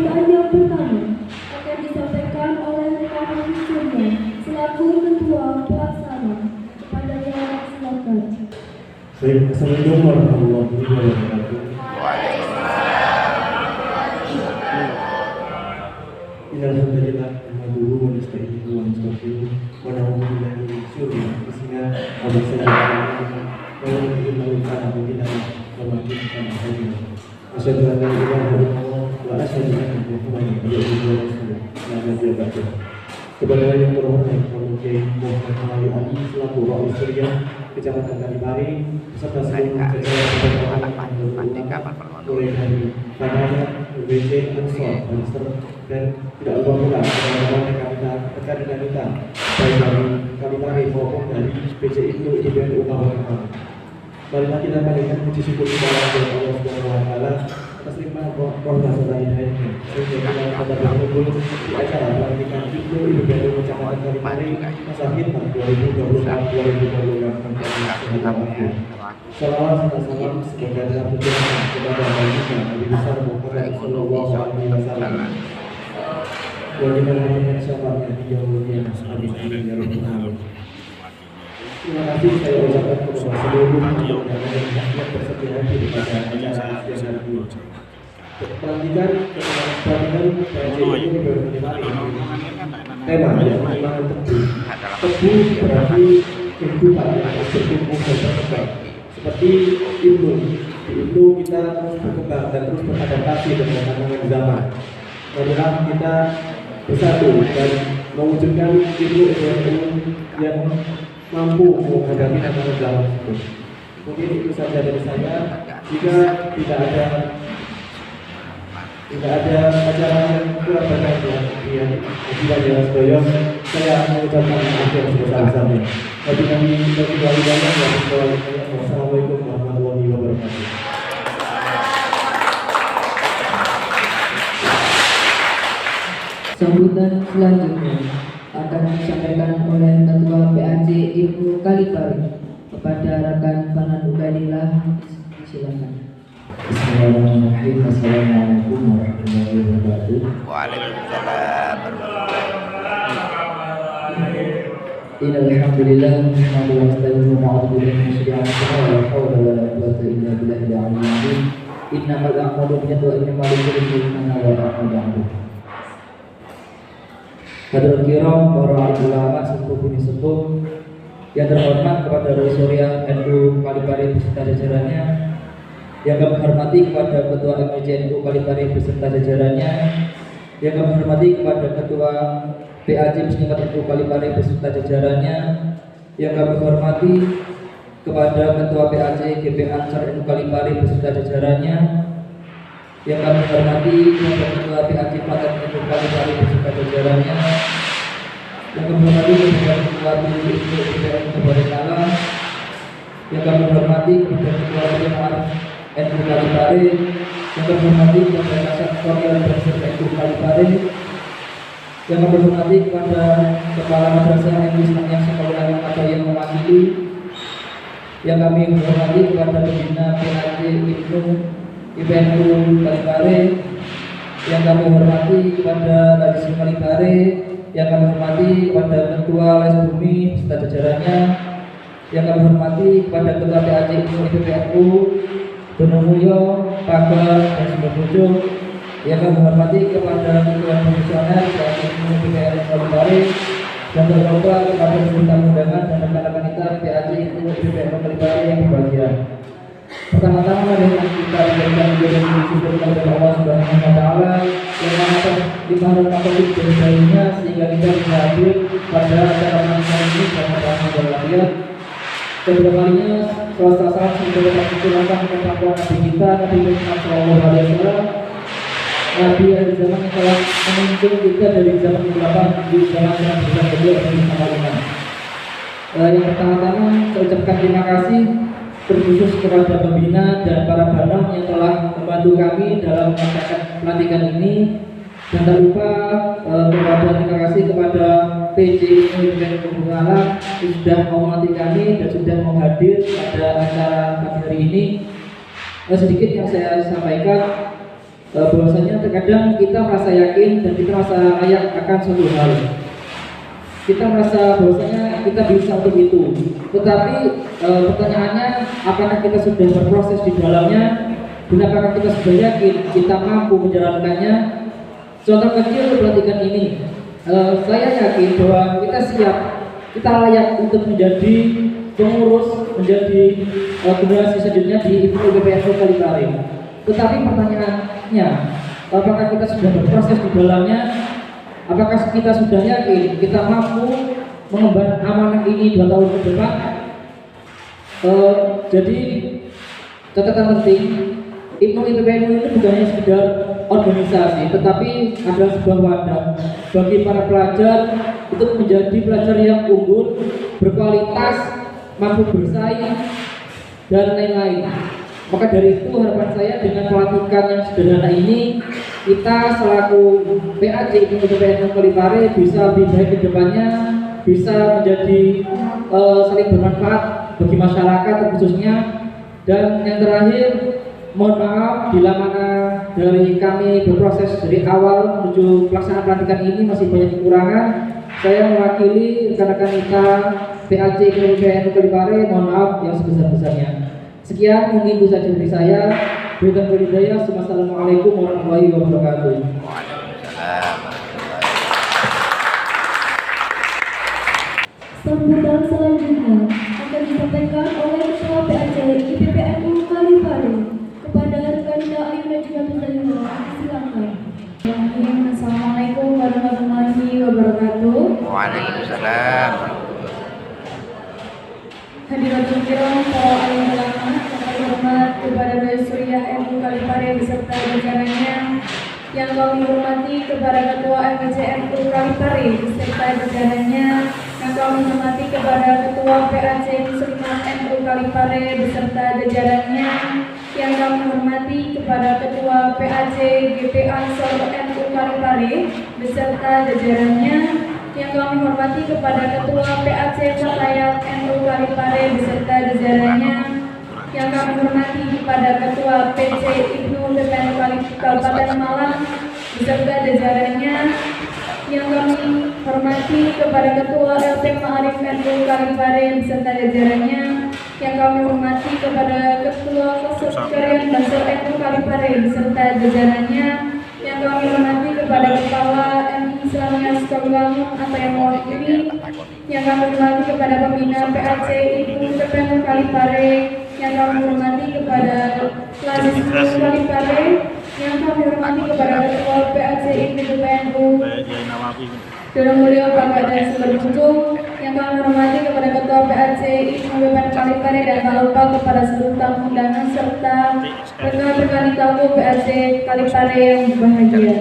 Sambutan yang pertama akan disampaikan oleh rekan Surya selaku Ketua Pelaksana. Kepadanya silakan. Assalamualaikum warahmatullahi wabarakatuh. Alhamdulillah, nahmaduhu wa nasta'inuhu wa nastaghfiruh wa na'udzu billahi min syururi anfusina wa min sayyi'ati a'malina. Man yahdihillahu fala mudilla lahu wa man yudlil fala hadiya lahu. Asyhadu an la ilaha illallah wa asyhadu anna Muhammadan abduhu wa rasuluh. La nabiyya ba'dahu. Kepada yang terhormat Bapak Kiai Muhammad Ali Ali selaku Rais Surya Kecamatan Kalipari beserta seluruh jajaran mulai dari Panama, UBC, Ansor, Banser, dan tidak lupa pula rekan-rekan kita baik dari Kalipari maupun dari PCIU IBNU Kabupaten. Marilah kita panjatkan puji syukur kepada Allah Subhanahu wa taala atas nikmat rahmat serta hidayahnya sehingga kita dapat berkumpul di acara pelantikan IBNU IBNU Kecamatan Kalipari masa khidmat 2024-2026. Salawat serta salam semoga tetap tercurahkan kepada baginda Nabi besar Muhammad sallallahu alaihi wasallam. Wa liman syafaatnya di yaumil amin ya rabbal alamin. Terima kasih saya ucapkan kepada seluruh penyelenggara yang bersedia hadir pada acara siang hari ini. Pelantikan PJIU tema tebu berarti kehidupan yang bertumbuh dan berkembang. Seperti itu, di itu kita terus berkembang dan terus beradaptasi dengan tantangan zaman. Marilah kita bersatu dan mewujudkan ilmu yang mampu menghadapi tantangan zaman tersebut. Mungkin itu saja dari saya. Jika tidak ada acara yang kurang banyak yang sedoyo, saya mengucapkan maaf yang sebesar-besarnya. Wassalamualaikum warahmatullahi wabarakatuh. Sambutan selanjutnya akan disampaikan oleh Ketua PAJ IBNU Kalipari kepada rekan Panan Ubaidillah. Silakan. Bismillahirrahmanirrahim. Assalamualaikum warahmatullahi wabarakatuh. Waalaikumsalam warahmatullahi wabarakatuh. Innal hamdalillah nahmaduhu wa nasta'inuhu wa na'udzu billahi min syururi anfusina wa la haula wa la quwwata illa billahil aliyyil azim. Innamal a'malu binniyati wa innamal likulli imrin ma nawa. Hadirin kiram, para ulama sepuh bumi sepuh yang terhormat kepada Rais Surya NU Kalipari beserta jajarannya, yang kami hormati kepada Ketua MUJ NU Kalipari beserta jajarannya, yang kami hormati kepada Ketua PAJ Muslimat NU Kalipari beserta jajarannya, yang kami hormati kepada Ketua PAJ GP Ansor NU Kalipari beserta jajarannya, yang kami hormati kepada Ketua PAJ Paten NU Kalipari beserta jajarannya, yang kami hormati kepada Ketua PAJ IBNU Kabupaten, yang kami hormati kepada Ketua PAJ NU Kalipari, yang kami hormati kepada Kasat Korea Banser NU Kalipari, yang kami hormati kepada Kepala Madrasah NU yang sekolah atau yang mewakili, yang kami hormati kepada pembina PAJ IBNU Kalipari, yang kami hormati kepada Rajis Kalipari, yang kami hormati kepada Ketua Les Bumi beserta jajarannya, yang kami hormati kepada Ketua PAJ IBNU Donomulyo, Pakar, dan Sumberbojo, yang kami hormati kepada Ketua Komisioner PAJ IBNU Kalipari, dan terlupa kepada seluruh tamu undangan dan rekan-rekan kita PAJ IBNU Kalipari yang berbahagia. Pertama-tama dengan kita diberikan syukur kepada Allah Subhanahu wa taala yang mana limpahan rahmat dari sehingga kita bisa hadir pada acara malam ini bersama para hadirin. Kedua kalinya salah satu kita tentang Nabi kita Nabi Muhammad SAW, Nabi dari zaman yang telah memimpin kita dari zaman kegelapan di zaman yang besar beliau bersama dengan. Yang pertama-tama saya ucapkan terima kasih terkhusus kepada pembina dan para banam yang telah membantu kami dalam melaksanakan pelantikan ini, dan tak lupa terima kasih kepada PJIU dan Pembungalan yang sudah mau melantik kami dan sudah mau hadir pada acara kami hari ini. Sedikit yang saya sampaikan, bahwasanya terkadang kita merasa yakin dan kita merasa layak akan suatu hal. Kita merasa bahwasanya kita bisa untuk itu. Tetapi pertanyaannya, apakah kita sudah berproses di dalamnya? Dan apakah kita sudah yakin kita mampu menjalankannya? Contoh kecil perhatikan ini. Saya yakin bahwa kita siap, kita layak untuk menjadi pengurus, menjadi generasi selanjutnya di IPPNU Kalipare. Tetapi pertanyaannya, apakah kita sudah berproses di dalamnya? Apakah kita sudah yakin kita mampu mengemban amanah ini 2 tahun ke depan? Jadi catatan penting, IPPNU itu bukan hanya sekedar organisasi, tetapi adalah sebuah wadah bagi para pelajar untuk menjadi pelajar yang unggul, berkualitas, mampu bersaing, dan lain-lain. Maka dari itu harapan saya dengan pelatihan yang sederhana ini, kita selaku PAJ IPPNU Kalipare bisa lebih baik ke depannya, bisa menjadi saling bermanfaat bagi masyarakat khususnya. Dan yang terakhir, mohon maaf bila mana dari kami berproses dari awal menuju pelaksanaan pelatihan ini masih banyak kekurangan. Saya mewakili rekan-rekan kita PAJ IPPNU Kalipare, mohon maaf yang sebesar-besarnya. Sekian mungkin itu saja dari saya. Berikan hidayah. Wassalamualaikum warahmatullahi wabarakatuh. Waalaikumsalam. Sambutan selanjutnya akan disampaikan oleh Ketua PAJ IPPNU Kalipare kepada rekan kita Ayu dan juga Tuzanima. Silakan. Assalamualaikum warahmatullahi wabarakatuh. Waalaikumsalam. Hadirin kiram, para alim ulama, yang hormat kepada Roy Surya MU Kalipare beserta jajarannya, yang kami hormati kepada Ketua MPC MU Kalipare beserta jajarannya, yang kami hormati kepada Ketua PAJ Muslimat MU Kalipare beserta jajarannya, yang kami hormati kepada Ketua PAJ GPA Solo MU Kalipare beserta jajarannya, yang kami hormati kepada Ketua PAJ Fatayat MU Kalipare beserta jajarannya, yang kami hormati kepada Ketua PC Ibnu PPNU Kabupaten Malang beserta jajarannya, yang kami hormati kepada Ketua LP Ma'arif MU Kalipare beserta jajarannya, yang kami hormati kepada Ketua Sekretariat Bansor MU Kalipare beserta jajarannya, yang kami hormati kepada Kepala MI Islamiyah Sukawilangun atau yang mewakili, yang kami hormati kepada Pembina PAJ Ibnu PPNU Kalipare, yang kami hormati kepada Lazis Kalipare, yang kami hormati kepada Ketua PAJ Ibnu PPNU Dalam Mulia Bapak dan Sumber Kunjung, yang kami hormati kepada Ketua PAJ Ibnu PPNU Kalipare, dan tak lupa kepada seluruh tamu undangan serta rekan-rekan tamu PAJ Kalipare yang berbahagia.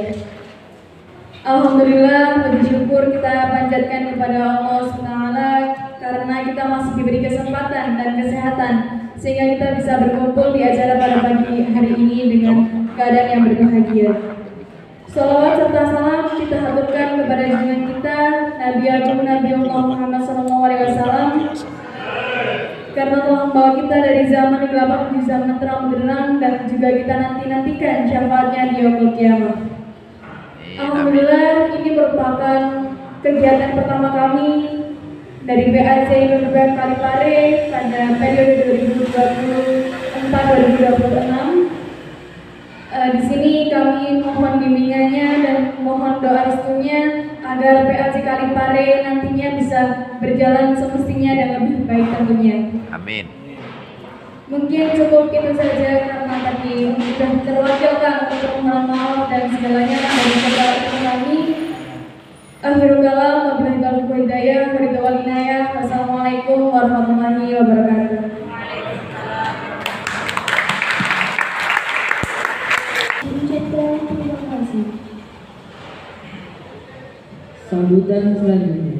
Alhamdulillah, puji syukur kita panjatkan kepada Allah SWT karena kita masih diberi kesempatan dan kesehatan sehingga kita bisa berkumpul di acara pada pagi hari ini dengan keadaan yang berbahagia. Salawat serta salam kita haturkan kepada junjungan kita Nabi Agung Nabi Allah Muhammad SAW karena telah membawa kita dari zaman gelap menuju zaman terang benderang, dan juga kita nantikan syafaatnya di yaumul kiamah. Alhamdulillah, ini merupakan kegiatan pertama kami dari PAJ IPPNU Kalipare pada periode 2024-2026. Di sini kami mohon bimbingannya dan mohon doa restunya agar PAJ Kalipare nantinya bisa berjalan semestinya dan lebih baik tentunya. Amin. Mungkin cukup itu saja karena tadi sudah terwakilkan untuk mohon maaf dan segalanya dari kepada kami. Akhirul kalam, wabillahi taufiq wal hidayah, wa inayah. Wassalamualaikum warahmatullahi wabarakatuh. Terima kasih. Sambutan selanjutnya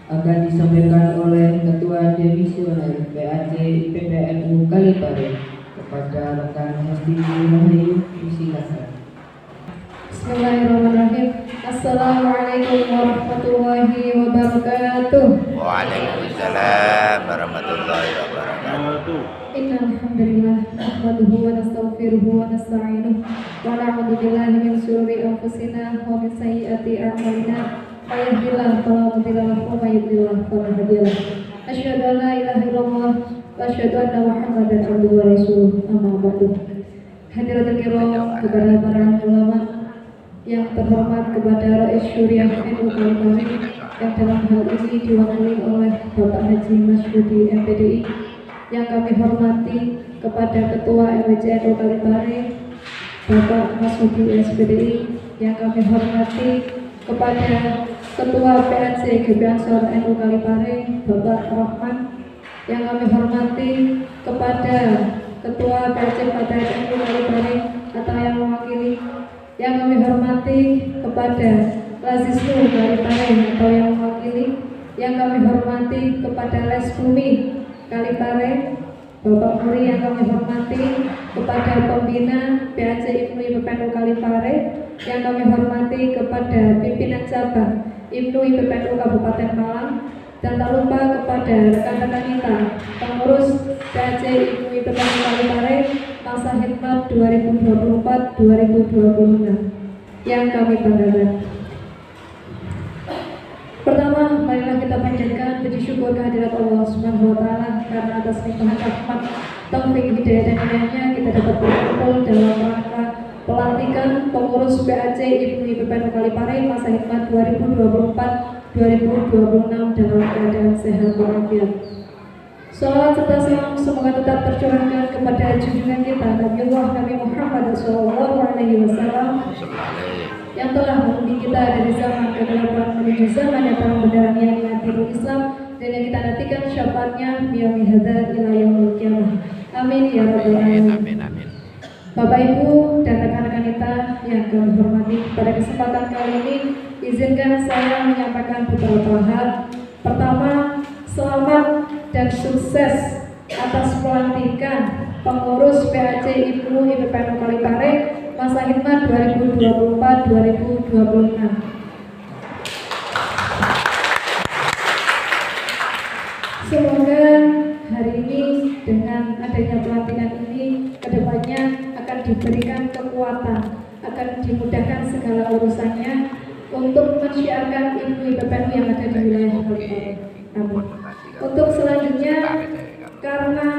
akan disampaikan oleh Ketua Demisioner PAJ IPPNU Kalipare kepada rekan Hesti Wahyu. Silakan. Bismillahirrahmanirrahim. Assalamualaikum warahmatullahi wabarakatuh. Waalaikumsalam warahmatullahi wabarakatuh. Innalhamdulillah nahmaduhu wa nastaghfiruhu wa nasta'inuhu wa na'udzu billahi min shururi anfusina wa min sayyiati a'malina may yahdihillahu fala mudilla lahu wa may yudlil fala hadiya lahu. Asyhadu an la ilaha illallah wa asyhadu anna Muhammadan abduhu wa rasuluh. Amma ba'du. Hadirin kiram, kepada para ulama yang terhormat, kepada Rais Syuriah NU Kalipari yang dalam hal ini diwakili oleh Bapak Haji Masyudi MPDI, yang kami hormati kepada Ketua MWC NU Kalipari Bapak Masyudi SPDI, yang kami hormati kepada Ketua PAC GB Ansor NU Kalipari Bapak Rahman, yang kami hormati kepada Ketua PAC Fatayat NU Kalipari atau yang mewakili, yang kami hormati kepada Lazisnu Kalipari atau yang mewakili, yang kami hormati kepada Les Bumi Kalipare Bapak Muri, yang kami hormati kepada pembina PAC IPNU IPPNU Kalipare, yang kami hormati kepada pimpinan cabang IPNU IPPNU Kabupaten Malang, dan tak lupa kepada rekan-rekan kita pengurus PAC IPNU IPPNU Kalipare masa khidmat 2024-2026 yang kami banggakan. Pertama, marilah kita panjatkan puji syukur kehadirat Allah Subhanahu wa taala karena atas limpahan rahmat, taufik, hidayah dan inayahnya kita dapat berkumpul dalam rangka pelantikan pengurus PAC IPNU IPPNU Kalipare masa khidmat 2024-2026 dalam keadaan sehat walafiat. Salawat serta salam semoga tetap tercurahkan kepada junjungan kita Nabiullah Nabi Muhammad SAW yang telah membimbing kita dari zaman kegelapan menuju zaman yang terang benderang yang dinanti Islam, dan yang kita nantikan syafaatnya biyaumi hadza ila yaumil qiyamah. Amin ya rabbal alamin. Bapak Ibu dan rekan-rekan kita yang kami hormati, pada kesempatan kali ini izinkan saya menyampaikan beberapa hal. Pertama, selamat dan sukses atas pelantikan pengurus PAC IPNU IPPNU Kalipare masa khidmat 2024-2026. Semoga hari ini dengan adanya pelantikan ini kedepannya akan diberikan kekuatan, akan dimudahkan segala urusannya untuk mensyiarkan IPNU IPPNU yang ada di wilayah Kalipare. Amin. Untuk selanjutnya, karena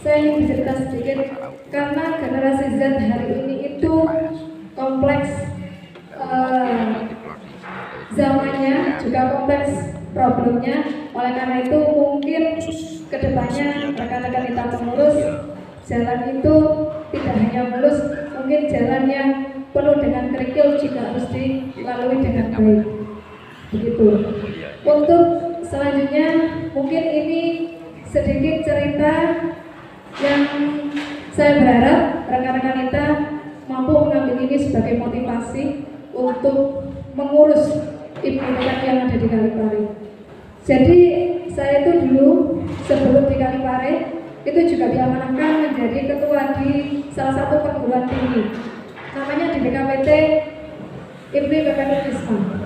saya ingin bercerita sedikit, karena generasi Z hari ini itu kompleks zamannya, juga kompleks problemnya. Oleh karena itu mungkin kedepannya rekan-rekan kita pengurus, jalan itu tidak hanya mulus, mungkin jalan yang penuh dengan kerikil juga harus dilalui dengan baik. Begitu. Untuk selanjutnya, mungkin ini sedikit cerita yang saya berharap rekan-rekan kita mampu mengambil ini sebagai motivasi untuk mengurus IPNU yang ada di Kalipare. Jadi saya itu dulu sebelum di Kalipare itu juga diamanahkan menjadi ketua di salah satu perguruan tinggi, namanya di BKPT IPNU IPPNU Islam.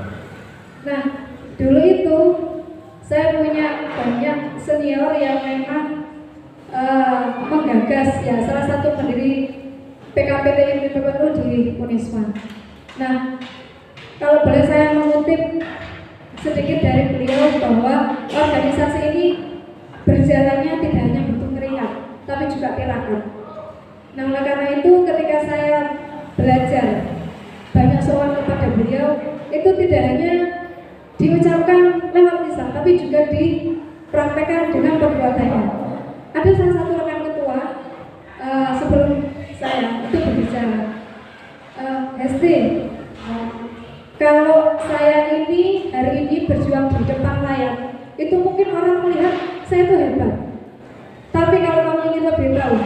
Nah, dulu itu saya punya banyak senior yang memang menggagas, ya, salah satu pendiri PKPT IPNU IPPNU di Unisma. Nah, kalau boleh saya mengutip sedikit dari beliau bahwa organisasi ini berjalannya tidak hanya butuh keringat, tapi juga tirakat. Nah, oleh karena itu ketika saya belajar banyak soal kepada beliau, itu tidak hanya diucapkan lewat lisan, tapi juga dipraktekkan dengan perbuatannya. Ada salah satu rekan ketua sebelum saya itu berbicara, Hesti, kalau saya ini hari ini berjuang di depan layar, itu mungkin orang melihat saya itu hebat. Tapi kalau kamu ingin lebih tahu,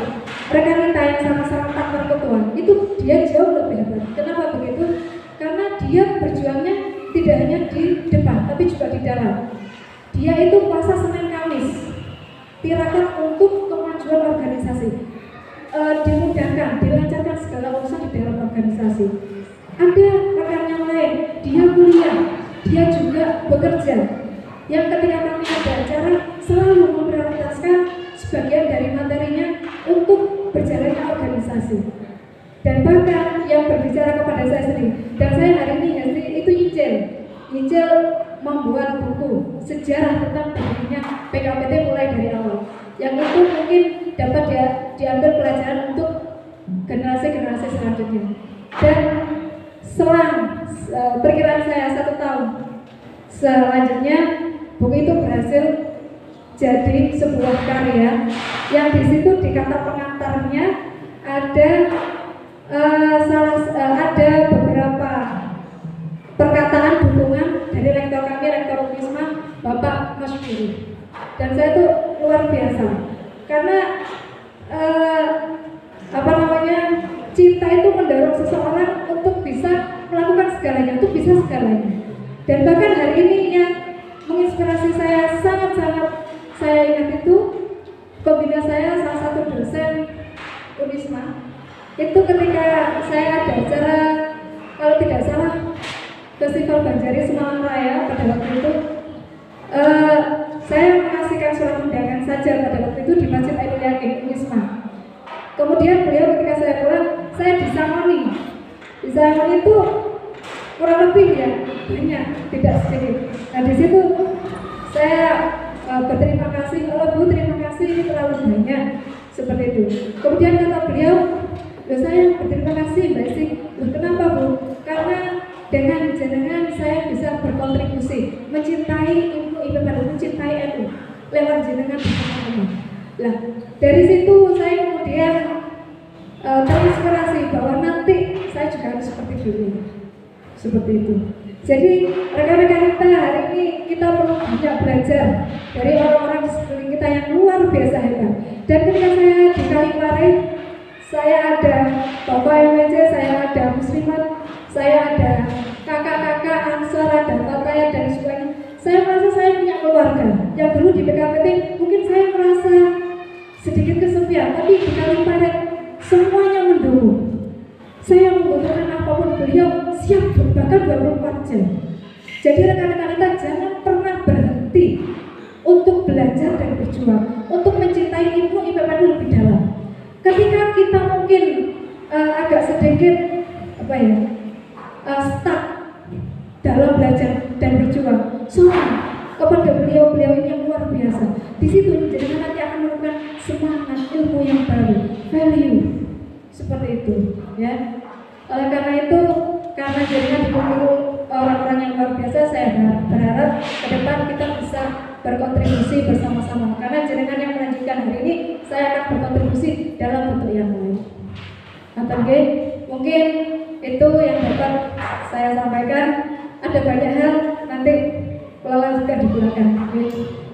rekan kita yang sama-sama partner ketua, itu dia jauh lebih hebat. Kenapa begitu? Karena dia berjuangnya tidak hanya di depan, tapi juga di dalam. Dia itu puasa Senin Kamis, tirakat untuk kemajuan organisasi, dimudahkan, dilancarkan segala urusan di dalam organisasi. Ada rekan yang lain, dia kuliah, dia juga bekerja, yang ketika kami ada acara selalu memprioritaskan sebagian dari materinya untuk berjalannya organisasi. Dan bahkan yang berbicara kepada saya sendiri, dan saya hari ini itu nyicil membuat buku sejarah tentang berdirinya PKPT mulai dari awal. Yang itu mungkin dapat diambil pelajaran untuk generasi-generasi selanjutnya. Dan selang perkiraan saya 1 tahun selanjutnya, buku itu berhasil jadi sebuah karya yang di situ di kata pengantarnya ada ada beberapa perkataan dukungan dari rektor kami, Rektor Unisma, Bapak Mas Guru. Dan saya itu luar biasa karena cinta itu mendorong seseorang untuk bisa melakukan segalanya, untuk bisa segalanya. Dan bahkan hari ini yang menginspirasi saya sangat-sangat saya ingat itu pembina saya, salah satu dosen Unisma. Itu ketika saya ada acara, kalau tidak salah Festival Banjari Semalang Raya pada waktu itu, saya mengasihkan surat undangan saja pada waktu itu di Masjid Ainul Yakin Unisma. Kemudian beliau ketika saya pulang, saya disangoni itu kurang lebih ya banyak, tidak sedikit. Nah di situ saya berterima kasih, Bu, terima kasih, ini terlalu banyak, seperti itu. Kemudian kata beliau, saya berterima kasih Mbak Esti. Kenapa Bu? Karena dengan jenengan saya bisa berkontribusi mencintai ilmu IPB, mencintai NU lewat jenengan bersama-sama. Lah dari situ saya kemudian terinspirasi bahwa nanti saya juga harus seperti dulu, seperti itu. Jadi rekan-rekan kita hari ini kita perlu banyak belajar dari orang-orang di sekeliling kita yang luar biasa hebat. Dan ketika saya di Kalipare, saya ada Bapak MWC, saya ada Muslimat, saya ada kakak-kakak Ansor, ada Tataya dan sebagainya. Saya merasa saya punya keluarga yang dulu di PKPT mungkin saya merasa sedikit kesepian, tapi di Kalipare semuanya mendukung. Saya membutuhkan apapun, beliau siap berbakar 24 jam. Jadi rekan-rekan kita jangan pernah berhenti untuk belajar dan berjuang, untuk mencintai ilmu IPB lebih dalam. Ketika kita mungkin agak sedikit stuck dalam belajar dan berjuang, kepada beliau-beliau ini yang luar biasa. Di situ jadi nanti akan menemukan semangat ilmu yang baru, value seperti itu, ya. Oleh karena itu, karena jadinya dikumpul orang-orang yang luar biasa, saya berharap ke depan kita bisa berkontribusi bersama-sama. Karena jenengan yang melanjutkan hari ini, saya akan berkontribusi dalam bentuk yang lain. Mungkin itu yang dapat saya sampaikan. Ada banyak hal nanti kalau lanjutkan di belakang.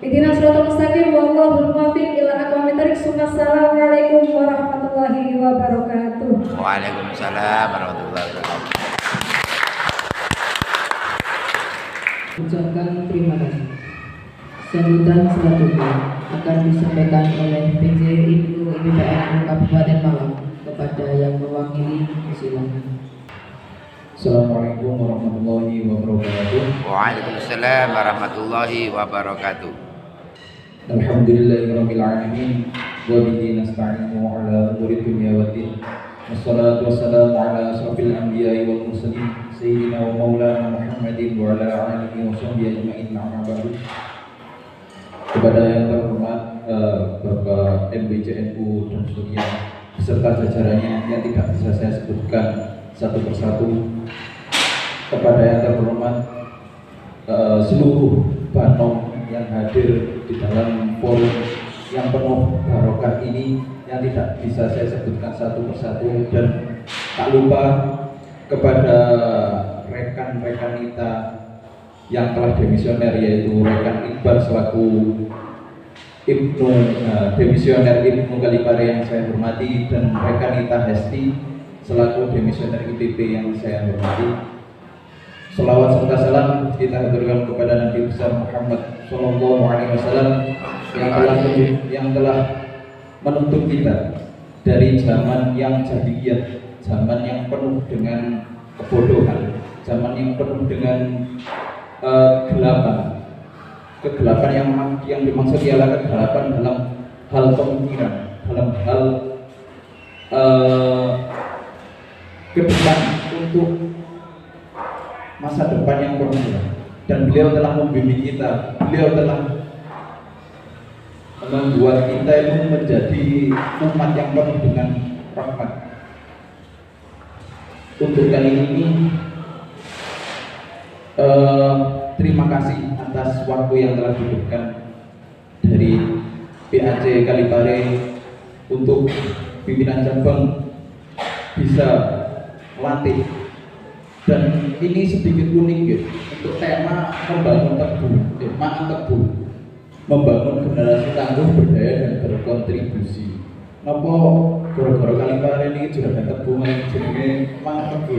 Ihdinas shiratal mustaqim wallahul muwaffiq ila aqwamit thoriq. Assalamualaikum warahmatullahi wabarakatuh. Waalaikumsalam warahmatullahi wabarakatuh. Ucapkan terima kasih. Sambutan selanjutnya akan disampaikan oleh PJ Ibnu IPPNU Kabupaten Malang kepada yang mewakili. Silakan. Assalamualaikum warahmatullahi wabarakatuh. Waalaikumsalam warahmatullahi wabarakatuh. Alhamdulillahirabbil alamin wa bihi nasta'inu ala umuri dunya waddin. Wassalatu wassalamu ala asrofil anbiya'i wal mursalin sayyidina wa maulana Muhammadin wa ala alihi wa sahbihi ajma'in, amma ba'du. Kepada yang terhormat Bapak MBCNU dan Surya beserta jajarannya yang tidak bisa saya sebutkan satu persatu, kepada yang terhormat seluruh banom yang hadir di dalam forum yang penuh barokah ini yang tidak bisa saya sebutkan satu persatu, dan tak lupa kepada rekan-rekan kita yang telah demisioner, yaitu rekan Iqbal selaku demisioner Ibnu Kalipare yang saya hormati, dan rekan Ita Hesti selaku demisioner IPB yang saya hormati. Selawat serta salam kita haturkan kepada Nabi besar Muhammad Sallallahu Alaihi Wasallam yang telah menuntut kita dari zaman yang jahiliyah, zaman yang penuh dengan kebodohan, zaman yang penuh dengan kegelapan yang dimaksud ialah kegelapan dalam hal pemikiran, dalam hal ke depan untuk masa depan yang cerah. Dan beliau telah membimbing kita, beliau telah membuat kita itu menjadi umat yang penuh dengan rahmat. Untuk kali ini terima kasih atas waktu yang telah diberikan dari PAC Kalipare untuk pimpinan cabang bisa melatih. Dan ini sedikit unik ya, untuk tema membangun tebu, membangun generasi tangguh, berdaya dan berkontribusi. Napa gara-gara Kalipare ini juga tebu jenenge mang tebu.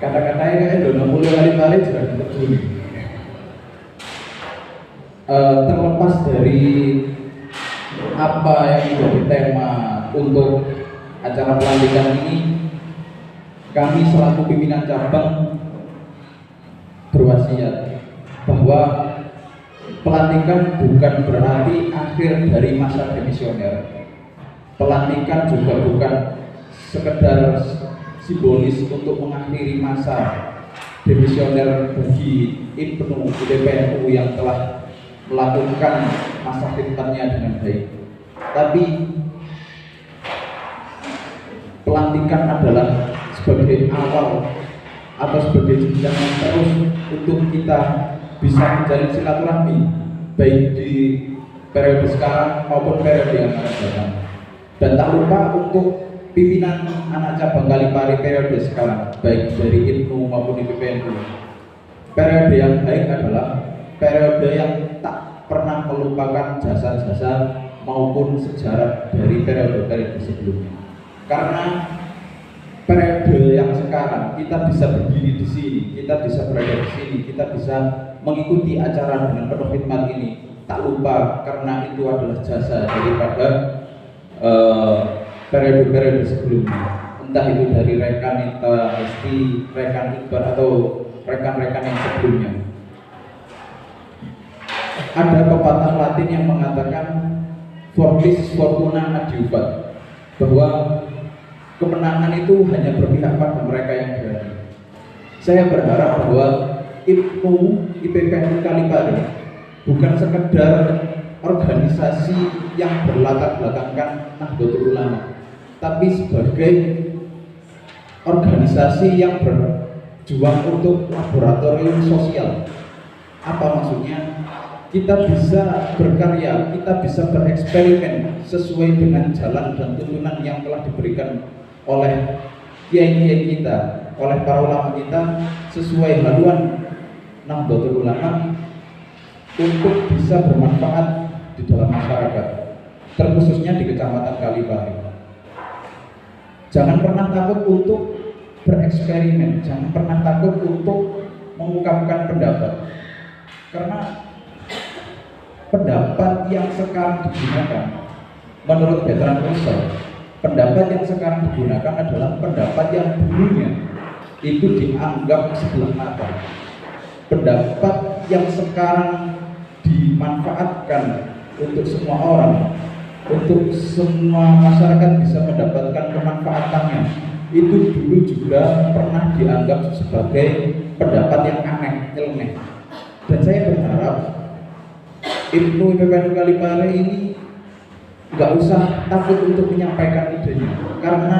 Kata-katanya kayak dono mulo Kalipare juga tebu. Terlepas dari apa yang menjadi tema untuk acara pelantikan ini, kami selaku pimpinan cabang berwasiat bahwa pelantikan bukan berarti akhir dari masa demisioner. Pelantikan juga bukan sekedar simbolis untuk mengakhiri masa demisioner bagi IPNU IPPNU yang telah melakukan masa khidmatnya dengan baik. Tapi pelantikan adalah sebagai awal atau sebagai jenjang yang terus untuk kita bisa menjalin silaturahmi baik di periode sekarang maupun periode yang akan datang. Dan tak lupa untuk pimpinan anak cabang Kalipare periode sekarang baik dari IPNU maupun IPPNU, periode yang baik adalah periode yang tak pernah melupakan jasa-jasa maupun sejarah dari periode-periode sebelumnya. Karena periode yang sekarang kita bisa berdiri di sini, kita bisa berada di sini, kita bisa mengikuti acara dengan penuh khidmat ini, tak lupa karena itu adalah jasa daripada periode-periode sebelumnya, entah itu dari rekan Nita, Esti, rekan Iqbal atau rekan-rekan yang sebelumnya. Ada pepatah Latin yang mengatakan fortis fortuna adiuvat, bahwa kemenangan itu hanya berpihak pada mereka yang berani. Saya berharap bahwa IPNU IPPNU Kalipare bukan sekedar organisasi yang berlatar belakangkan Nahdlatul Ulama, tapi sebagai organisasi yang berjuang untuk laboratorium sosial. Apa maksudnya? Kita bisa berkarya, kita bisa bereksperimen sesuai dengan jalan dan tuntunan yang telah diberikan oleh kiai-kiai kita, oleh para ulama kita, sesuai haluan Nahdlatul Ulama untuk bisa bermanfaat di dalam masyarakat, terkhususnya di Kecamatan Kalipare. Jangan pernah takut untuk bereksperimen, jangan pernah takut untuk mengungkapkan pendapat, karena pendapat yang sekarang digunakan menurut Bertrand Russell, pendapat yang sekarang digunakan adalah pendapat yang dulunya itu dianggap sebelah mata. Pendapat yang sekarang dimanfaatkan untuk semua orang, untuk semua masyarakat bisa mendapatkan kemanfaatannya, itu dulu juga pernah dianggap sebagai pendapat yang aneh, nyeleneh. Dan saya berharap IPNU IPPNU Kalipare ini nggak usah takut untuk menyampaikan idenya, karena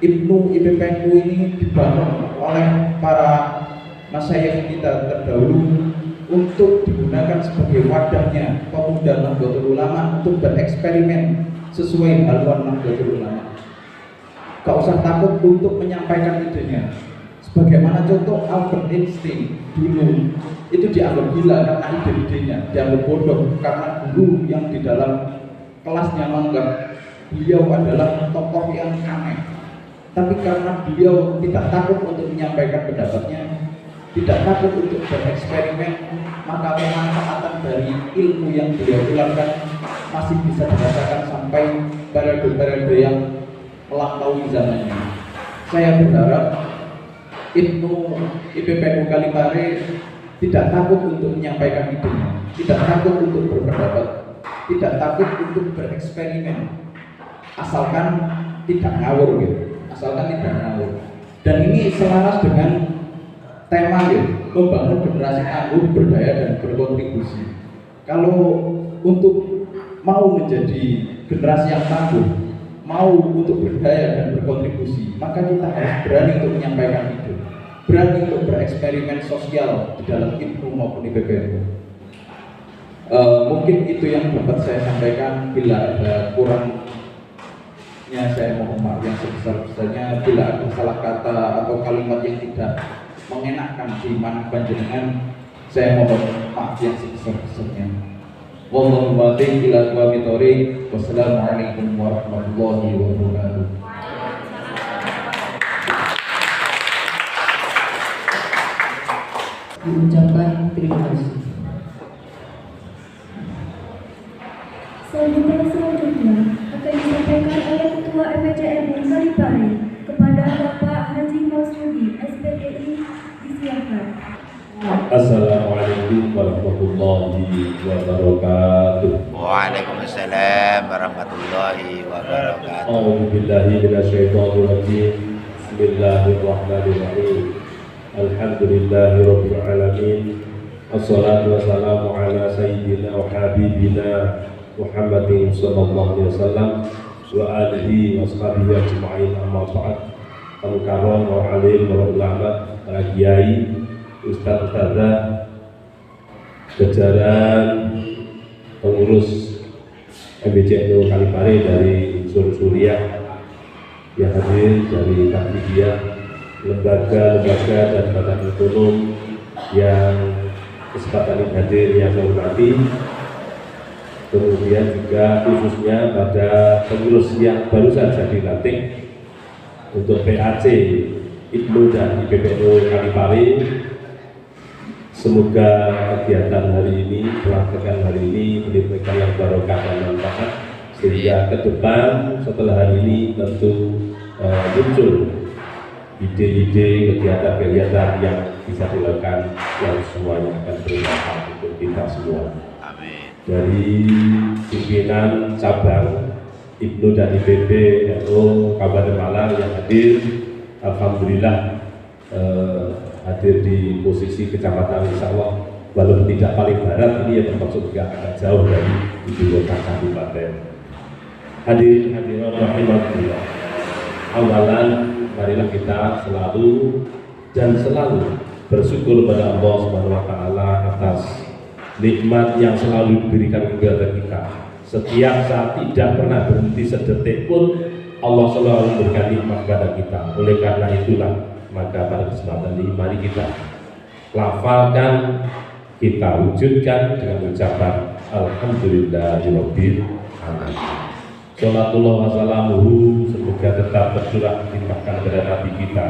IPNU IPPNU ini dibangun oleh para masyayikh kita terdahulu untuk digunakan sebagai wadahnya pemuda Nahdlatul Ulama untuk bereksperimen sesuai haluan Nahdlatul Ulama. Gak usah takut untuk menyampaikan idenya. Sebagaimana contoh Albert Einstein dulu itu dianggap gila karena ide-idenya, dianggap bodoh karena guru yang di dalam kelasnya menganggap beliau adalah tokoh yang aneh. Tapi karena beliau tidak takut untuk menyampaikan pendapatnya, tidak takut untuk bereksperimen, maka kemanfaatan dari ilmu yang beliau tularkan masih bisa dirasakan sampai periode-periode yang melampaui zamannya. Saya berharap IPNU IPPNU Kalipare tidak takut untuk menyampaikan idenya, tidak takut untuk berpendapat, tidak takut untuk bereksperimen, asalkan tidak ngawur gitu, asalkan tidak ngawur. Dan ini selaras dengan tema gitu, membangun generasi tangguh, berdaya dan berkontribusi. Kalau untuk mau menjadi generasi yang tangguh, mau untuk berdaya dan berkontribusi, maka kita harus berani untuk menyampaikan ide, berani untuk bereksperimen sosial di dalam IPNU maupun IPPNU. Mungkin itu yang dapat saya sampaikan. Bila ada kurangnya saya mohon maaf yang sebesar-besarnya. Bila ada salah kata atau kalimat yang tidak mengenakkan di mana panjenengan, saya mohon maaf yang sebesar-besarnya. Wallahu muwaffiq ila aqwamit thoriq. Wassalamualaikum warahmatullahi wabarakatuh. Diucapkan terima kasih. Selanjutnya akan disampaikan oleh Ketua MPCMU Kalipare kepada Bapak Haji Mausudi, SPDI, disilakan. Assalamualaikum warahmatullahi wabarakatuh. Waalaikumsalam warahmatullahi wabarakatuh. A'udzu billahi minasyaitonir rajim. Bismillahirrahmanirrahim. Alhamdulillahirabbil alamin. Wassalatu wassalamu ala sayyidina wa habibina Muhammadin sallallahu alaihi wasallam wa alihi wa sahbihi ajma'in, amma ba'd. Al-karam wa alim wa ulama, para kiai, ustaz ustazah, jajaran pengurus MPCNU Kalipare dari unsur Suriah yang hadir, dari Takfidiyah, lembaga-lembaga dan badan ekonom yang kesempatan ini hadir yang saya hormati. Kemudian juga khususnya pada pengurus yang baru saja dilantik untuk PAC IPNU dan IPPNU Kalipare. Semoga kegiatan hari ini, pelaksanaan hari ini menimbulkan yang barokah dan manfaat, sehingga ke depan setelah hari ini tentu muncul ide-ide, kegiatan-kegiatan yang bisa dilakukan yang semuanya akan bermanfaat untuk kita semua. Dari pimpinan cabang IPNU dan IPPNU Kabupaten Malang yang hadir, alhamdulillah hadir di posisi kecamatan, insya Allah walaupun tidak paling barat, ini yang termasuk juga agak jauh dari ibu kota kabupaten. Hadirin rahimahullah, awalan marilah kita selalu dan selalu bersyukur kepada Allah Subhanahu wa taala atas nikmat yang selalu diberikan kepada kita. Setiap saat tidak pernah berhenti sedetik pun Allah selalu memberikan nikmat kepada kita. Oleh karena itulah, maka pada kesempatan ini mari kita lafalkan, kita wujudkan dengan ucapan alhamdulillahirabbil alamin. Salatullah wa salamuhu semoga tetap tercurah dilimpahkan kepada Nabi kita,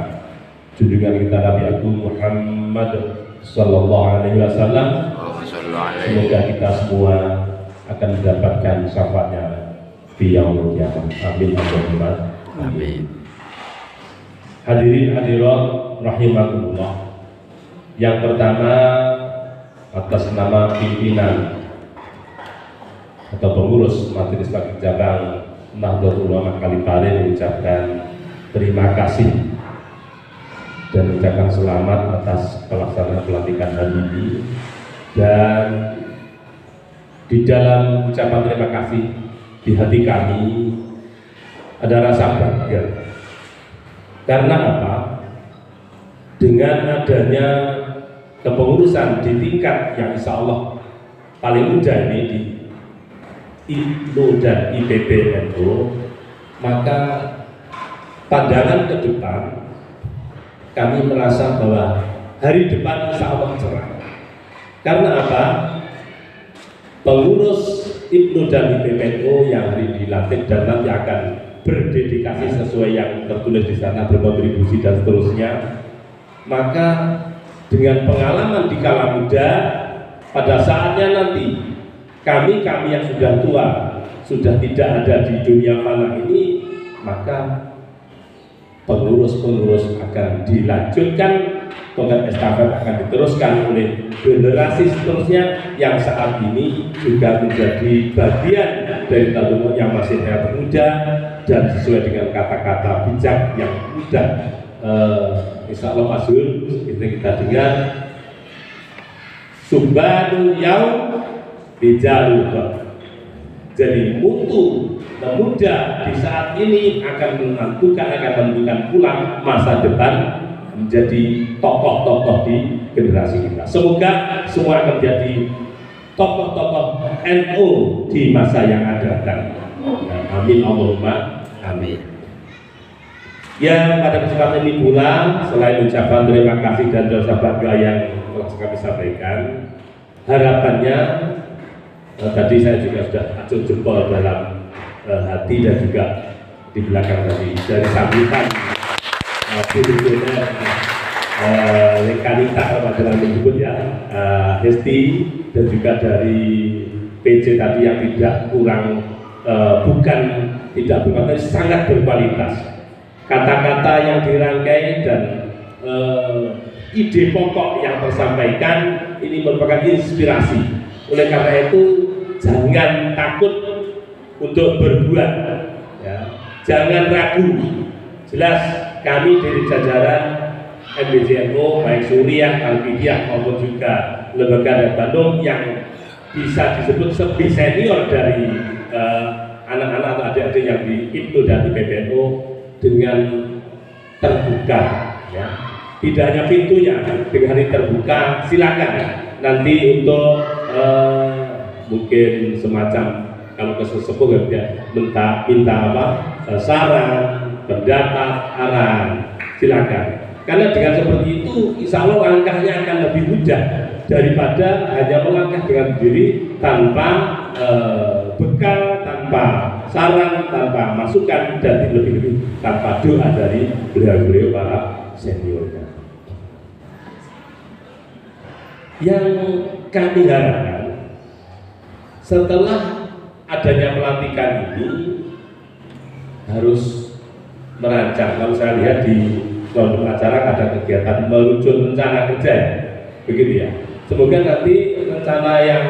junjungan kita Nabi Agung Muhammad sallallahu alaihi wasallam. Semoga kita semua akan mendapatkan syafaatnya di yaumul qiyamah. Amin Allahumma amin. Hadirin hadirat rahimakumullah. Yang pertama, atas nama pimpinan atau pengurus Majelis Taklim Cabang Nahdlatul Ulama Kalipare mengucapkan terima kasih dan mengucapkan selamat atas pelaksanaan pelantikan hari ini. Dan di dalam ucapan terima kasih di hati kami ada rasa bangga. Karena apa? Dengan adanya kepengurusan di tingkat yang insya Allah paling mudah ini di IPNU dan IPPNU, maka pandangan ke depan kami merasa bahwa hari depan insya Allah cerah. Karena apa? Pengurus IPNU dan IPPNU yang hari dilantik dan nanti akan berdedikasi sesuai yang tertulis di sana, berkontribusi dan seterusnya, maka dengan pengalaman di kala muda, pada saatnya nanti kami yang sudah tua, sudah tidak ada di dunia fana ini, maka pengurus-pengurus akan dilanjutkan tongkat estafet akan diteruskan oleh generasi seterusnya yang saat ini juga menjadi bagian dari Talumuk yang masih relatif muda dan sesuai dengan kata-kata bijak yang mudah. Insya Allah Mas Zul, kita dengar Subhanul Yaum Bijalul. Jadi mutu pemuda di saat ini akan menentukan pula masa depan menjadi tokoh-tokoh di generasi kita. Semoga semua akan menjadi tokoh-tokoh NU di masa yang akan datang. Amin Allahumma amin. Ya, pada kesempatan ini pula selain ucapan terima kasih dan doa bangga yang telah kami sampaikan, harapannya tadi saya juga sudah acung jempol dalam hati dan juga di belakang tadi dari sambutan direkturnya Lekanita pada menyebut ya Hesti dan juga dari PJ tadi yang tidak kurang bukan tidak berkualitas, sangat berkualitas. Kata-kata yang dirangkai dan ide pokok yang tersampaikan ini merupakan inspirasi. Oleh karena itu jangan takut untuk berbuat, ya. Jangan ragu. Jelas kami dari jajaran MBCNU baik Suriah, Al-Bidiyah maupun juga lembaga dan Bandung yang bisa disebut lebih senior dari anak-anak atau adik-adik yang di IPNU dan di PBNU dengan terbuka, ya. Tidak hanya pintunya, dengan hari terbuka silakan nanti untuk mungkin semacam kalau kesesepuh ya minta apa saran, pendapat, arahan, silakan. Karena dengan seperti itu, insya Allah langkahnya akan lebih mudah daripada hanya melangkah dengan diri tanpa bekal, tanpa saran, tanpa masukan, dan lebih-lebih tanpa doa dari beliau-beliau para seniornya. Yang kami harapkan setelah adanya pelantikan ini harus merancang. Kalau saya lihat di suatu acara ada kegiatan meluncur rencana kerja, begitu ya. Semoga nanti rencana yang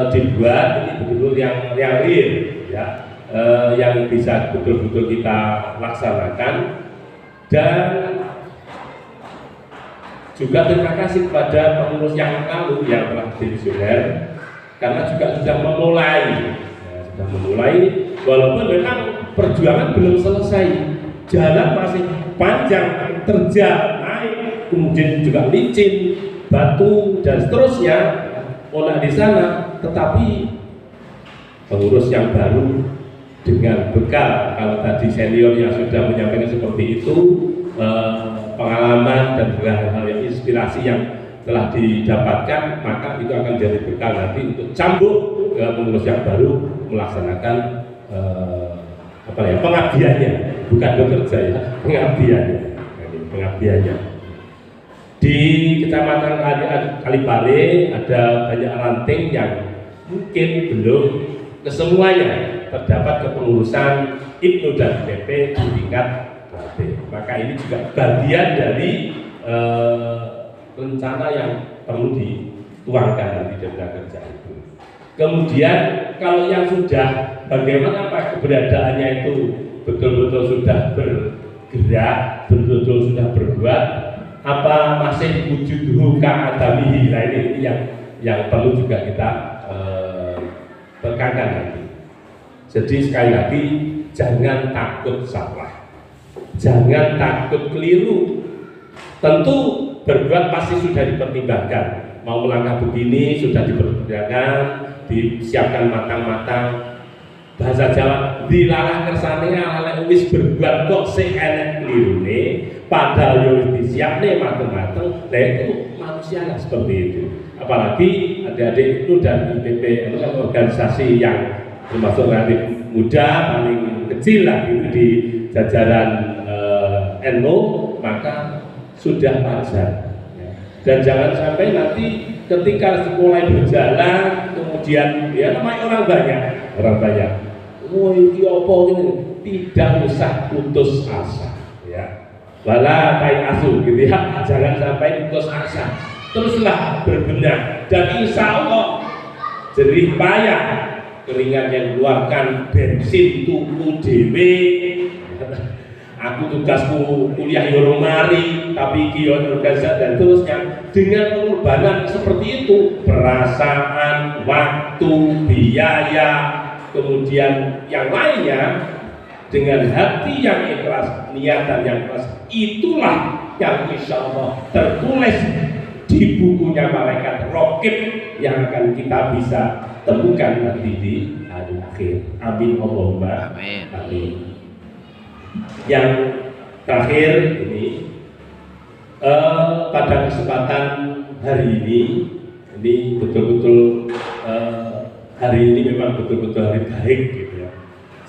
dibuat ini betul-betul yang real, ya, yang bisa betul-betul kita laksanakan. Dan juga terima kasih kepada pengurus yang lalu yang telah dimisioner karena juga sudah memulai, walaupun memang perjuangan belum selesai, jalan masih panjang, terjal, naik, kemudian juga licin, batu dan seterusnya, olah di sana. Tetapi pengurus yang baru dengan bekal, kalau tadi senior yang sudah menyampaikan seperti itu, pengalaman dan juga hal-hal yang inspirasi yang telah didapatkan, maka itu akan jadi bekal nanti untuk cambuk ke pengurus yang baru melaksanakan pengabdiannya, bukan bekerja ya, pengabdiannya. Di Kecamatan Kalipare ada banyak ranting yang mungkin belum kesemuanya terdapat kepengurusan IPNU dan PP di tingkat RT. Maka ini juga bagian dari rencana yang perlu dituangkan nanti dalam kerja itu. Kemudian kalau yang sudah bagaimana Pak keberadaannya itu betul-betul sudah bergerak, betul-betul sudah berbuat, apa masih wujuduhu ka'adamihi. Nah ini yang perlu juga kita tekankan nanti. Jadi sekali lagi jangan takut salah, jangan takut keliru. Tentu berbuat pasti sudah dipertimbangkan. Mau melangkah begini sudah dipertimbangkan, disiapkan matang-matang. Bahasa Jawa dilalah kersane ala wis berbuat kok sing enek klirune, padahal yo disiapne mateng-mateng. Lah itu manusia lah seperti itu. Apalagi adik-adik itu dan IPP itu kan organisasi yang termasuk relatif muda, paling kecil lah itu di jajaran NU, maka sudah wajar. Dan jangan sampai nanti ketika mulai berjalan kemudian ya namanya orang banyak, woi ini apa ini, tidak usah putus asa, ya. wala tai asu gitu ya, jangan sampai putus asa, teruslah berbenah dan insya Allah jerih payah keringat yang keluarkan bensin tuku dewe. Aku tugasku kuliah yorong mari tapi kion organisasi dan terusnya dengan pengorbanan seperti itu, perasaan, waktu, biaya, kemudian yang lainnya dengan hati yang ikhlas, niatan yang ikhlas, itulah yang insya Allah tertulis di bukunya malaikat raqib yang akan kita bisa temukan nanti di hari akhir. Amin Allahumma Amin. amin. Yang terakhir ini pada kesempatan hari ini betul-betul hari ini memang betul-betul hari baik gitu ya.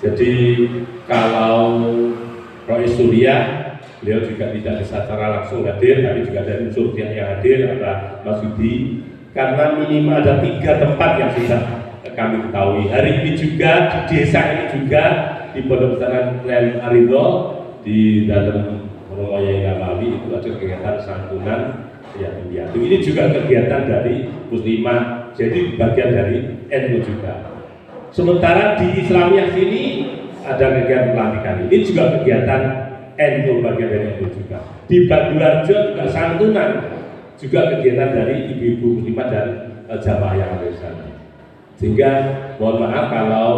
Jadi kalau Rois Surya beliau juga tidak bisa secara langsung hadir, tapi juga ada unsur yang hadir, ada Mas Yudi, karena minimal ada 3 tempat yang sudah kami ketahui. Hari ini juga di desa ini juga di Pondok Pesantren Klen Aridho di dalam Romoyai Nabawi itu ada kegiatan santunan yatim piatu. Ini juga kegiatan dari Muslimah, jadi bagian dari NU juga. Sementara di Islamiyah sini ada kegiatan pelantikan. Ini juga kegiatan NU, bagian dari NU juga. Di Bandularjo juga santunan, juga kegiatan dari ibu-ibu muslimah dan jamaah yang ada di sana. Sehingga mohon maaf kalau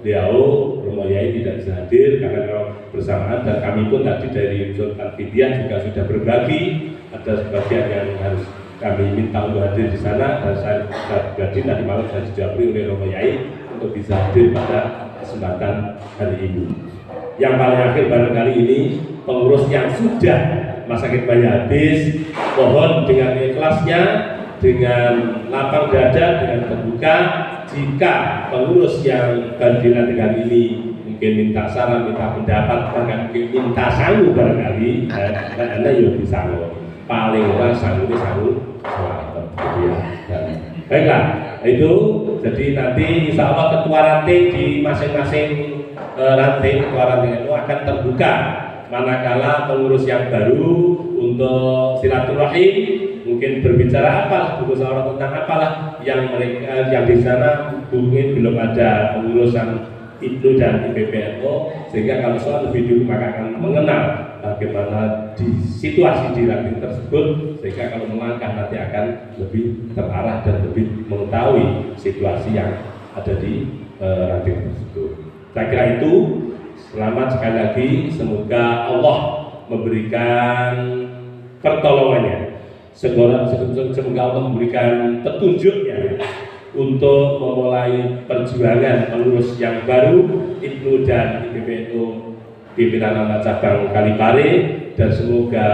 beliau Romo Yai tidak bisa hadir karena memang bersamaan, dan kami pun tadi dari unsur Al-Fidyah juga sudah berbagi. Ada sebagian yang harus kami minta untuk hadir di sana, dan saya pribadi tadi malam saya dijawabin oleh Romo Yai untuk bisa hadir pada kesempatan hari ini. Yang paling akhir barangkali ini pengurus yang sudah masa kehidupannya habis, mohon dengan ikhlasnya, dengan lapang dada, dengan terbuka, jika pengurus yang baru dilantikan ini mungkin minta saran, minta pendapat, bahkan mungkin minta sangu barangkali, karena ya bisa paling orang sangu ini sangu selamat gitu ya. Baiklah, itu jadi nanti insya Allah ketua ranting di masing-masing ranting, ketua ranting itu akan terbuka manakala pengurus yang baru untuk silaturahim mungkin berbicara apa, berbicara tentang apalah yang mereka yang di sana mungkin belum ada pengurusan IPNU dan IPPNU, sehingga kalau soal lebih dulu maka akan mengenal bagaimana di situasi di ranting tersebut, sehingga kalau melangkah nanti akan lebih terarah dan lebih mengetahui situasi yang ada di ranting tersebut. Saya kira itu. Selamat sekali lagi, semoga Allah memberikan pertolongannya, semoga Allah memberikan petunjuknya untuk memulai perjuangan pengurus yang baru IPNU dan IPPNU pimpinan anak cabang Kalipare, dan semoga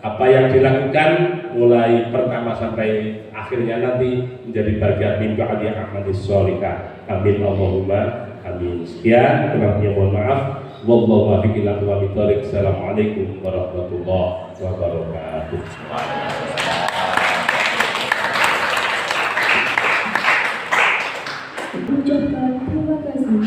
apa yang dilakukan mulai pertama sampai akhirnya nanti menjadi bagian min ba'di a'malis sholihah. Amin Allahumma amin. Sekian, kurangnya mohon maaf. Wallahu muwaffiq ila aqwamit thoriq. Assalamualaikum warahmatullahi wabarakatuh. Ucapkan terima kasih.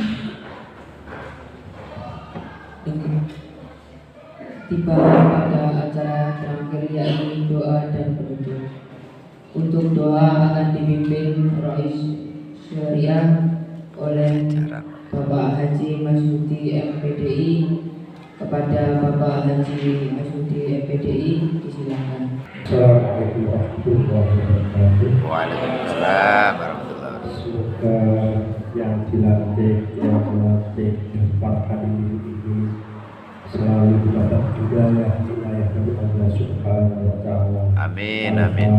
Tiba pada acara terakhir yakni doa dan penutup. Untuk doa akan dipimpin Rois Syariah oleh Bapak Haji Masyudi MPDI. Kepada Bapak Haji Masyudi MPDI disilakan. Assalamualaikum warahmatullahi wabarakatuh. Waalaikumsalam warahmatullahi wabarakatuh. Semoga yang dilantik pada hari ini selalu dapat hidayah dari Allah Subhanahu wa Ta'ala. Amin amin.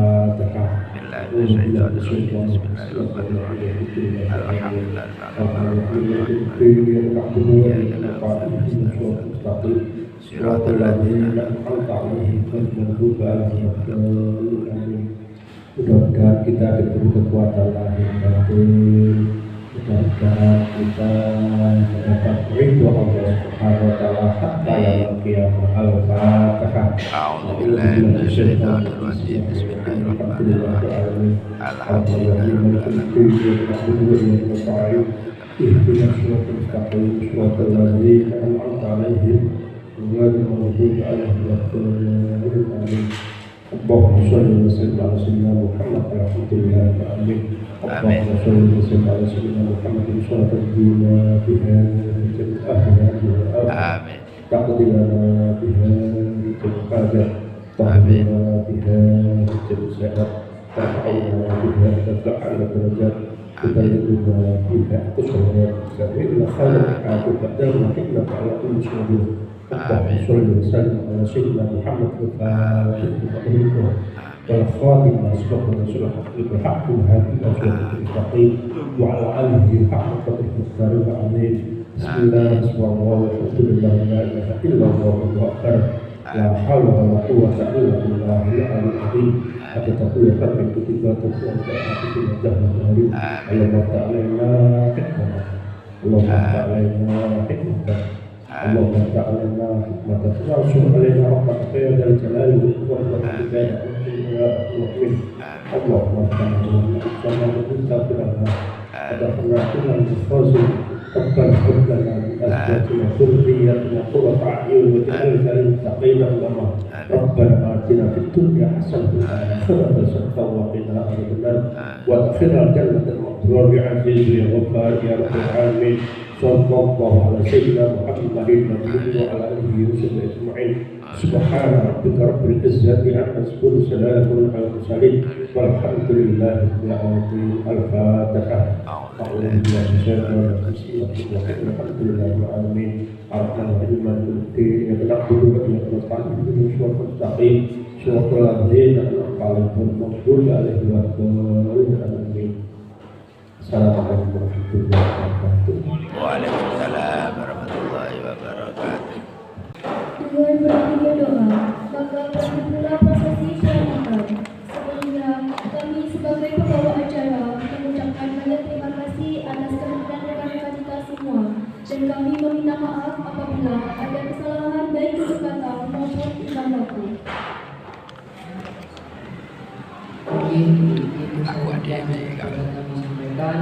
Mudah-mudahan kita diberi kekuatan lahir batin, mudah-mudahan kita mendapat ridho Allah Subhanahu wa Ta'ala hatta yaumil qiyamah. Al-Fatihah. A'udzubillahi minasyaitonir rajim. Bismillahirrahmanirrahim. Ihdinas siratal mustaqim, siratal ladzina an'amta 'alaihim غير المغضوب عليهم ولا الضالين. اللهم صل وسلم على سيدنا محمد الحمد لله آمين. اللهم صل وسلم على سيدنا محمد صلاة الدين بها جميع أهلها آمين. تقضي لنا بها جميع الحاجات تهدينا بها جميع السعادة ترفعنا بها ترفع على الدرجات تبلغنا بها قصورات إلى خير الحاجات تقدرنا إنك على كل شيء قدير. اللهم صل وسلم على سيدنا محمد الفاتح والخاتم أسبق رسول الحق والهادي إلى صراط المستقيم وعلى آله حق قدره المختار العظيم. بسم الله والحمد لله لا إله إلا الله والله أكبر لا حول ولا قوة إلا بالله العلي العظيم. حتى تقول قدر كتبات وأنت في الجهل العليم. اللهم تعالينا حكمة اللهم تعالينا حكمة اللهم تعالينا حكمة وانصر علينا رحمتك يا ذا الجلال والإكرام والإحسان يا رحمن اللهم تعالينا حكمة وأنت في الأرض ودخلنا كل الفاضل ربنا هب لنا من أزواجنا وذرياتنا قرة أعين واجعلنا للمتقين إماما. ربنا آتنا في الدنيا حسنة وفي الآخرة حسنة وقنا عذاب النار وادخلنا جنة المغفور بعزيز يا غفار يا رب العالمين. صلى الله على سيدنا محمد النبي وعلى آله وصحبه أجمعين. سبحان ربك رب العزة عما يصفون سلام على المرسلين والحمد لله رب العالمين. الفاتحة. أعوذ بالله من الشيطان الرجيم. الحمد لله رب العالمين الرحمن الرحيم مالك يوم الدين إياك نعبد وإياك نستعين اهدنا الصراط المستقيم صراط الذين أنعمت عليهم غير المغضوب عليهم ولا الضالين آمين. Assalamualaikum warahmatullahi wabarakatuh. Waalaikumsalam warahmatullahi wabarakatuh. Dengan bertiga doa, maka berhentilah prosesi selanjutnya. Sebelumnya, kami sebagai pembawa acara mengucapkan banyak terima kasih atas kehadiran rekan-rekan kita semua, dan kami meminta maaf apabila ada kesalahan baik tutur kata maupun imam waktu. Oke, itu saja yang kami sampaikan.